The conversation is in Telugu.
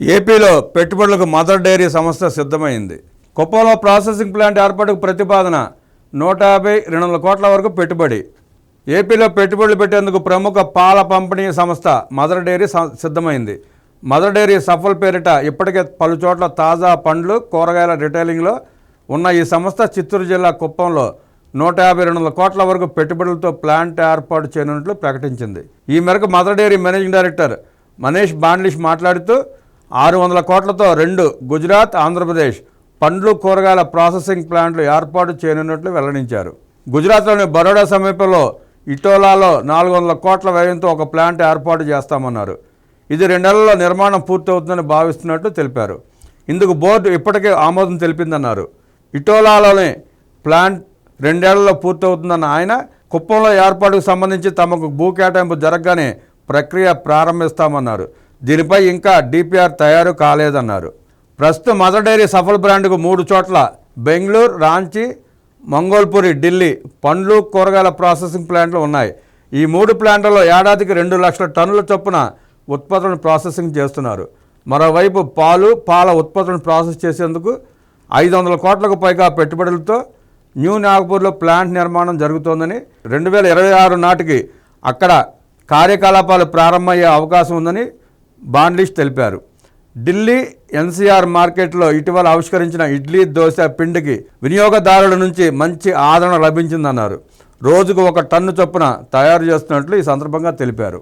ఏపీలో పెట్టుబడులకు మదర్ డైరీ సంస్థ సిద్ధమైంది. కుప్పంలో ప్రాసెసింగ్ ప్లాంట్ ఏర్పాటుకు ప్రతిపాదన 150-200 కోట్ల వరకు పెట్టుబడి. ఏపీలో పెట్టుబడులు పెట్టేందుకు ప్రముఖ పాల పంపిణీ సంస్థ మదర్ డైరీ సిద్ధమైంది. మదర్ డైరీ సఫల్ పేరిట ఇప్పటికే పలు చోట్ల తాజా పండ్లు, కూరగాయల రిటైలింగ్లో ఉన్న ఈ సంస్థ చిత్తూరు జిల్లా కుప్పంలో 150-200 కోట్ల వరకు పెట్టుబడులతో ప్లాంట్ ఏర్పాటు చేయనున్నట్లు ప్రకటించింది. ఈ మేరకు Mother Dairy managing director Manish Bandlish మాట్లాడుతూ 600 కోట్లతో 2 గుజరాత్, ఆంధ్రప్రదేశ్ పండ్లు, కూరగాయల ప్రాసెసింగ్ ప్లాంట్లు ఏర్పాటు చేయనున్నట్లు వెల్లడించారు. గుజరాత్లోని బరోడా సమీపంలో ఇటోలాలో 400 కోట్ల వ్యయంతో ఒక ప్లాంట్ ఏర్పాటు చేస్తామన్నారు. ఇది 2 నెలల్లో నిర్మాణం పూర్తవుతుందని భావిస్తున్నట్లు తెలిపారు. ఇందుకు బోర్డు ఇప్పటికే ఆమోదం తెలిపిందన్నారు. ఇటోలాలోని ప్లాంట్ 2 ఏళ్లలో పూర్తవుతుందన్న ఆయన, కుప్పంలో ఏర్పాటుకు సంబంధించి తమకు భూ కేటాయింపు జరగగానే ప్రక్రియ ప్రారంభిస్తామన్నారు. దీనిపై ఇంకా డిపిఆర్ తయారు కాలేదన్నారు. ప్రస్తుతం మదర్ డైరీ సఫల్ బ్రాండ్కు 3 చోట్ల బెంగళూరు, రాంచీ, మంగోల్పురి, ఢిల్లీ పండ్లు, కూరగాయల ప్రాసెసింగ్ ప్లాంట్లు ఉన్నాయి. ఈ 3 ప్లాంట్లలో ఏడాదికి 2 లక్షల టన్నుల చొప్పున ఉత్పత్తులను ప్రాసెసింగ్ చేస్తున్నారు. మరోవైపు పాల ఉత్పత్తులను ప్రాసెస్ చేసేందుకు 500 కోట్లకు పైగా పెట్టుబడులతో న్యూ నాగపూర్లో ప్లాంట్ నిర్మాణం జరుగుతోందని, 2026 నాటికి అక్కడ కార్యకలాపాలు ప్రారంభమయ్యే అవకాశం ఉందని బాండ్లిష్ తెలిపారు. ఢిల్లీ ఎన్సీఆర్ మార్కెట్లో ఇటీవల ఆవిష్కరించిన ఇడ్లీ, దోశ పిండికి వినియోగదారుల నుంచి మంచి ఆదరణ లభించిందన్నారు. రోజుకు 1 టన్ను చొప్పున తయారు చేస్తున్నట్లు ఈ సందర్భంగా తెలిపారు.